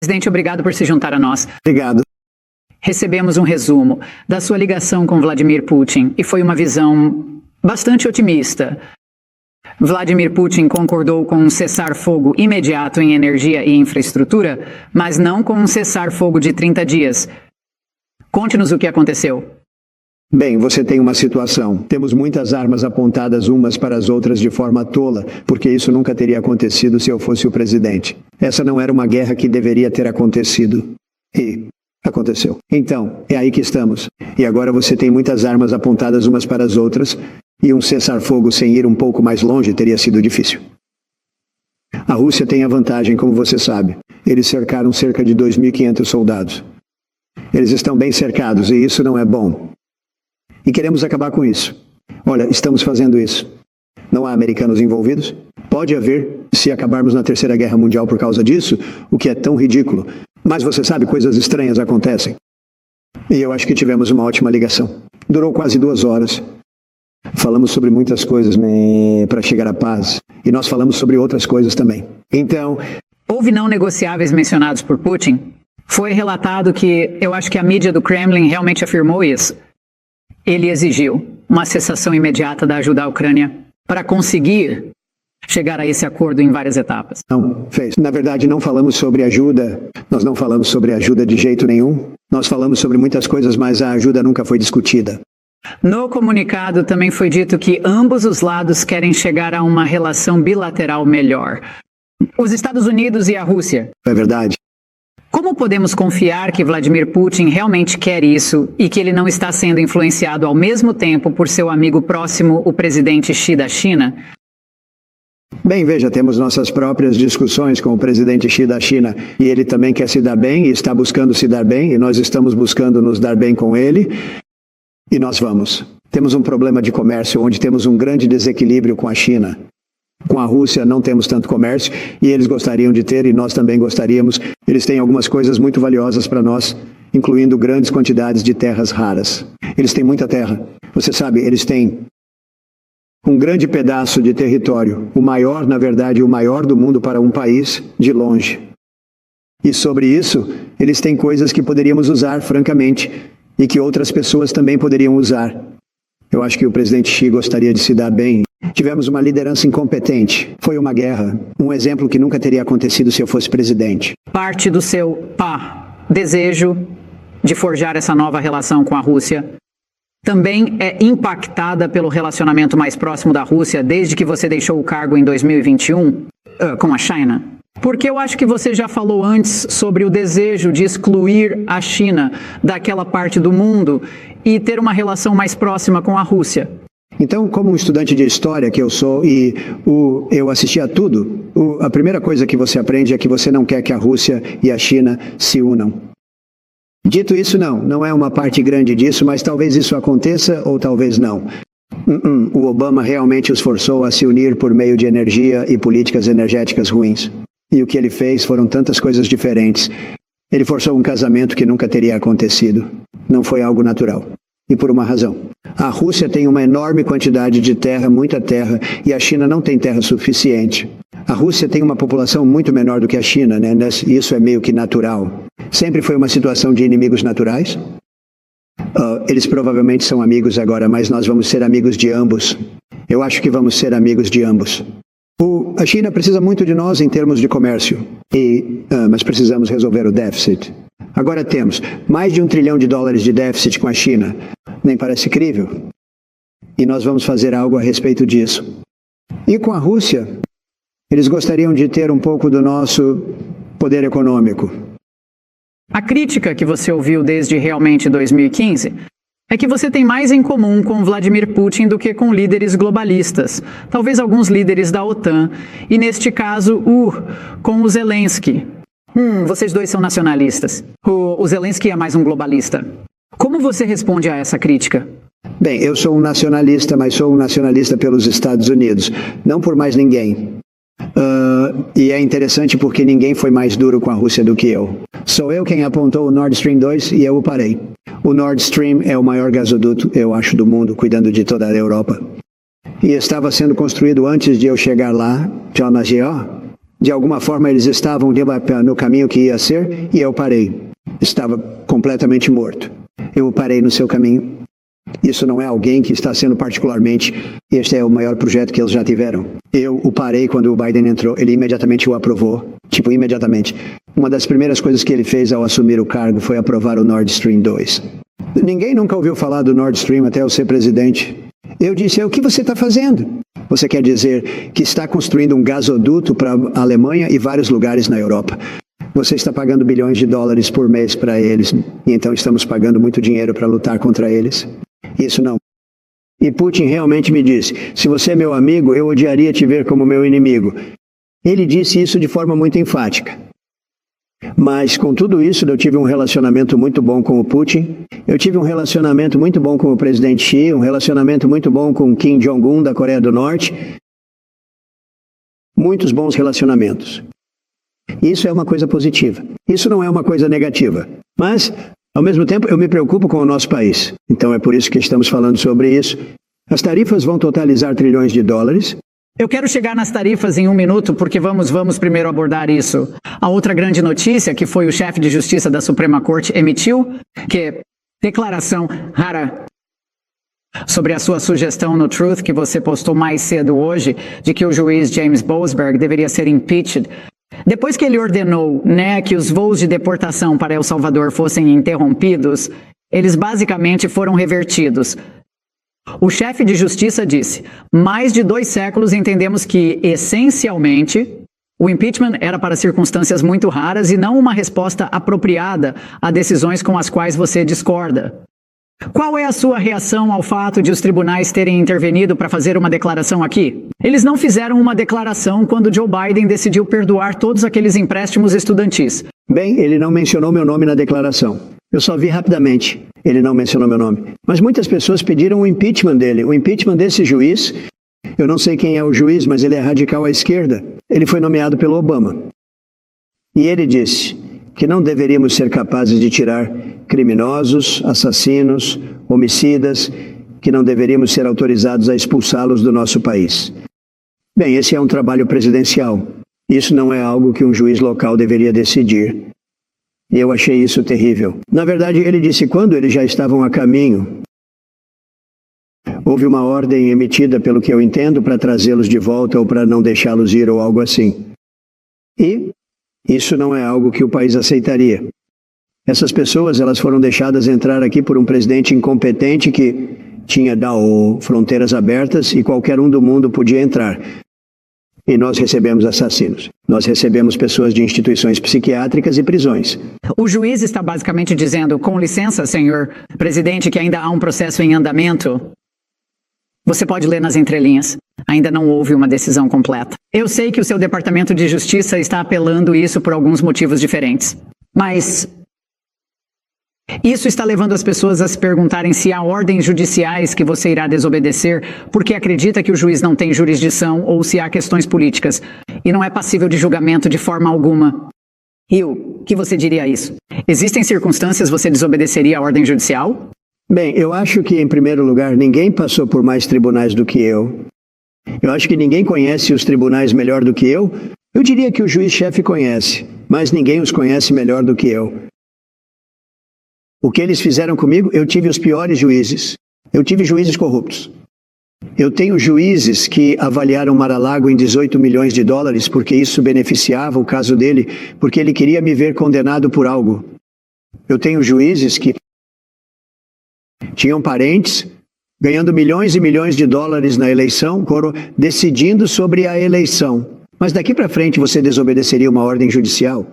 Presidente, obrigado por se juntar a nós. Obrigado. Recebemos um resumo da sua ligação com Vladimir Putin e foi uma visão bastante otimista. Vladimir Putin concordou com um cessar-fogo imediato em energia e infraestrutura, mas não com um cessar-fogo de 30 dias. Conte-nos o que aconteceu. Bem, você tem uma situação. Temos muitas armas apontadas umas para as outras de forma tola, porque isso nunca teria acontecido se eu fosse o presidente. Essa não era uma guerra que deveria ter acontecido. E aconteceu. Então, é aí que estamos. E agora você tem muitas armas apontadas umas para as outras, e um cessar-fogo sem ir um pouco mais longe teria sido difícil. A Rússia tem a vantagem, como você sabe. Eles cercaram cerca de 2.500 soldados. Eles estão bem cercados, e isso não é bom. E queremos acabar com isso. Olha, estamos fazendo isso. Não há americanos envolvidos? Pode haver, se acabarmos na Terceira Guerra Mundial por causa disso, o que é tão ridículo. Mas você sabe, coisas estranhas acontecem. E eu acho que tivemos uma ótima ligação. Durou quase 2 horas. Falamos sobre muitas coisas para chegar à paz. E nós falamos sobre outras coisas também. Então... Houve não negociáveis mencionados por Putin? Foi relatado que, eu acho que a mídia do Kremlin realmente afirmou isso. Ele exigiu uma cessação imediata da ajuda à Ucrânia para conseguir chegar a esse acordo em várias etapas. Não, fez. Na verdade, não falamos sobre ajuda. Nós não falamos sobre ajuda de jeito nenhum. Nós falamos sobre muitas coisas, mas a ajuda nunca foi discutida. No comunicado também foi dito que ambos os lados querem chegar a uma relação bilateral melhor. Os Estados Unidos e a Rússia. É verdade. Como podemos confiar que Vladimir Putin realmente quer isso e que ele não está sendo influenciado ao mesmo tempo por seu amigo próximo, o presidente Xi da China? Bem, veja, temos nossas próprias discussões com o presidente Xi da China e ele também quer se dar bem e está buscando se dar bem e nós estamos buscando nos dar bem com ele e nós vamos. Temos um problema de comércio onde temos um grande desequilíbrio com a China. Com a Rússia não temos tanto comércio e eles gostariam de ter e nós também gostaríamos. Eles têm algumas coisas muito valiosas para nós, incluindo grandes quantidades de terras raras. Eles têm muita terra. Você sabe, eles têm um grande pedaço de território, o maior, na verdade, o maior do mundo para um país de longe. E sobre isso, eles têm coisas que poderíamos usar, francamente, e que outras pessoas também poderiam usar. Eu acho que o presidente Xi gostaria de se dar bem. Tivemos uma liderança incompetente. Foi uma guerra. Um exemplo que nunca teria acontecido se eu fosse presidente. Parte do seu desejo de forjar essa nova relação com a Rússia também é impactada pelo relacionamento mais próximo da Rússia desde que você deixou o cargo em 2021 com a China? Porque eu acho que você já falou antes sobre o desejo de excluir a China daquela parte do mundo e ter uma relação mais próxima com a Rússia. Então, como um estudante de história que eu sou e eu assisti a tudo, a primeira coisa que você aprende é que você não quer que a Rússia e a China se unam. Dito isso, não é uma parte grande disso, mas talvez isso aconteça ou talvez não. O Obama realmente os forçou a se unir por meio de energia e políticas energéticas ruins. E o que ele fez foram tantas coisas diferentes. Ele forçou um casamento que nunca teria acontecido. Não foi algo natural. E por uma razão. A Rússia tem uma enorme quantidade de terra, muita terra, e a China não tem terra suficiente. A Rússia tem uma população muito menor do que a China, né? Isso é meio que natural. Sempre foi uma situação de inimigos naturais. Eles provavelmente são amigos agora, mas nós vamos ser amigos de ambos. Eu acho que vamos ser amigos de ambos. A China precisa muito de nós em termos de comércio, mas precisamos resolver o déficit. Agora temos mais de $1 trilhão de déficit com a China. Nem parece crível. E nós vamos fazer algo a respeito disso. E com a Rússia, eles gostariam de ter um pouco do nosso poder econômico. A crítica que você ouviu desde realmente 2015 é que você tem mais em comum com Vladimir Putin do que com líderes globalistas, talvez alguns líderes da OTAN, e neste caso, com o Zelensky. Vocês dois são nacionalistas. O Zelensky é mais um globalista. Como você responde a essa crítica? Bem, eu sou um nacionalista, mas sou um nacionalista pelos Estados Unidos, não por mais ninguém. E é interessante porque ninguém foi mais duro com a Rússia do que eu. Sou eu quem apontou o Nord Stream 2 e eu o parei. O Nord Stream é o maior gasoduto, eu acho, do mundo, cuidando de toda a Europa. E estava sendo construído antes de eu chegar lá, De alguma forma eles estavam no caminho que ia ser e eu parei. Estava completamente morto. Eu parei no seu caminho. Isso não é alguém que está sendo particularmente... Este é o maior projeto que eles já tiveram. Eu o parei quando o Biden entrou. Ele imediatamente o aprovou. Imediatamente. Uma das primeiras coisas que ele fez ao assumir o cargo foi aprovar o Nord Stream 2. Ninguém nunca ouviu falar do Nord Stream até eu ser presidente. Eu disse, o que você está fazendo? Você quer dizer que está construindo um gasoduto para a Alemanha e vários lugares na Europa. Você está pagando bilhões de dólares por mês para eles, e então estamos pagando muito dinheiro para lutar contra eles. Isso não. E Putin realmente me disse, se você é meu amigo, eu odiaria te ver como meu inimigo. Ele disse isso de forma muito enfática. Mas com tudo isso, eu tive um relacionamento muito bom com o Putin, eu tive um relacionamento muito bom com o presidente Xi, um relacionamento muito bom com Kim Jong-un da Coreia do Norte. Muitos bons relacionamentos. Isso é uma coisa positiva. Isso não é uma coisa negativa. Mas, ao mesmo tempo, eu me preocupo com o nosso país. Então é por isso que estamos falando sobre isso. As tarifas vão totalizar trilhões de dólares. Eu quero chegar nas tarifas em 1 minuto, porque vamos primeiro abordar isso. A outra grande notícia que foi o chefe de justiça da Suprema Corte emitiu, que declaração rara sobre a sua sugestão no Truth, que você postou mais cedo hoje, de que o juiz James Boasberg deveria ser impeached. Depois que ele ordenou, que os voos de deportação para El Salvador fossem interrompidos, eles basicamente foram revertidos. O chefe de justiça disse, mais de 2 séculos entendemos que, essencialmente, o impeachment era para circunstâncias muito raras e não uma resposta apropriada a decisões com as quais você discorda. Qual é a sua reação ao fato de os tribunais terem intervenido para fazer uma declaração aqui? Eles não fizeram uma declaração quando Joe Biden decidiu perdoar todos aqueles empréstimos estudantis. Bem, ele não mencionou meu nome na declaração. Eu só vi rapidamente. Ele não mencionou meu nome. Mas muitas pessoas pediram o impeachment dele. O impeachment desse juiz, eu não sei quem é o juiz, mas ele é radical à esquerda. Ele foi nomeado pelo Obama. E ele disse que não deveríamos ser capazes de tirar criminosos, assassinos, homicidas, que não deveríamos ser autorizados a expulsá-los do nosso país. Bem, esse é um trabalho presidencial. Isso não é algo que um juiz local deveria decidir. E eu achei isso terrível. Na verdade, ele disse quando eles já estavam a caminho. Houve uma ordem emitida, pelo que eu entendo, para trazê-los de volta ou para não deixá-los ir ou algo assim. E isso não é algo que o país aceitaria. Essas pessoas, elas foram deixadas entrar aqui por um presidente incompetente que tinha fronteiras abertas e qualquer um do mundo podia entrar. E nós recebemos assassinos. Nós recebemos pessoas de instituições psiquiátricas e prisões. O juiz está basicamente dizendo, com licença, senhor presidente, que ainda há um processo em andamento. Você pode ler nas entrelinhas. Ainda não houve uma decisão completa. Eu sei que o seu Departamento de Justiça está apelando isso por alguns motivos diferentes. Mas isso está levando as pessoas a se perguntarem se há ordens judiciais que você irá desobedecer porque acredita que o juiz não tem jurisdição ou se há questões políticas e não é passível de julgamento de forma alguma. Rio, que você diria a isso? Existem circunstâncias você desobedeceria a ordem judicial? Bem, eu acho que, em primeiro lugar, ninguém passou por mais tribunais do que eu. Eu acho que ninguém conhece os tribunais melhor do que eu. Eu diria que o juiz-chefe conhece, mas ninguém os conhece melhor do que eu. O que eles fizeram comigo, eu tive os piores juízes. Eu tive juízes corruptos. Eu tenho juízes que avaliaram Mar-a-Lago em 18 milhões de dólares porque isso beneficiava o caso dele, porque ele queria me ver condenado por algo. Eu tenho juízes que tinham parentes ganhando milhões e milhões de dólares na eleição, decidindo sobre a eleição. Mas daqui para frente você desobedeceria uma ordem judicial?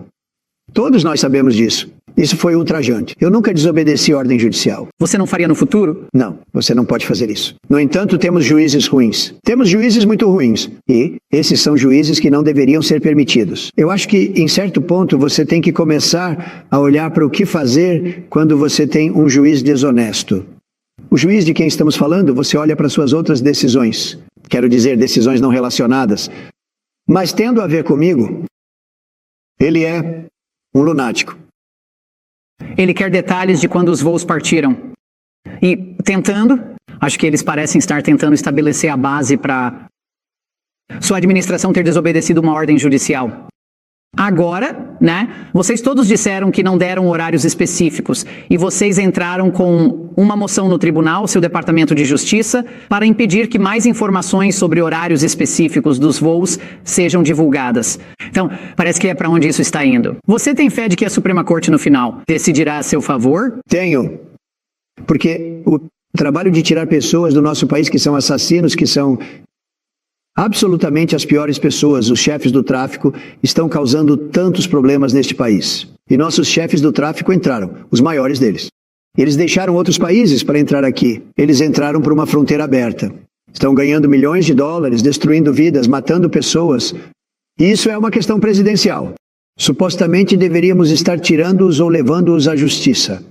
Todos nós sabemos disso. Isso foi ultrajante. Eu nunca desobedeci ordem judicial. Você não faria no futuro? Não, você não pode fazer isso. No entanto, temos juízes ruins. Temos juízes muito ruins. E esses são juízes que não deveriam ser permitidos. Eu acho que, em certo ponto, você tem que começar a olhar para o que fazer quando você tem um juiz desonesto. O juiz de quem estamos falando, você olha para suas outras decisões. Quero dizer, decisões não relacionadas. Mas tendo a ver comigo, ele é um lunático. Ele quer detalhes de quando os voos partiram. E acho que eles parecem estar tentando estabelecer a base para sua administração ter desobedecido uma ordem judicial. Agora, vocês todos disseram que não deram horários específicos e vocês entraram com uma moção no tribunal, seu Departamento de Justiça, para impedir que mais informações sobre horários específicos dos voos sejam divulgadas. Então, parece que é para onde isso está indo. Você tem fé de que a Suprema Corte, no final, decidirá a seu favor? Tenho. Porque o trabalho de tirar pessoas do nosso país que são assassinos, que são absolutamente as piores pessoas, os chefes do tráfico, estão causando tantos problemas neste país. E nossos chefes do tráfico entraram, os maiores deles. Eles deixaram outros países para entrar aqui. Eles entraram por uma fronteira aberta. Estão ganhando milhões de dólares, destruindo vidas, matando pessoas. E isso é uma questão presidencial. Supostamente deveríamos estar tirando-os ou levando-os à justiça.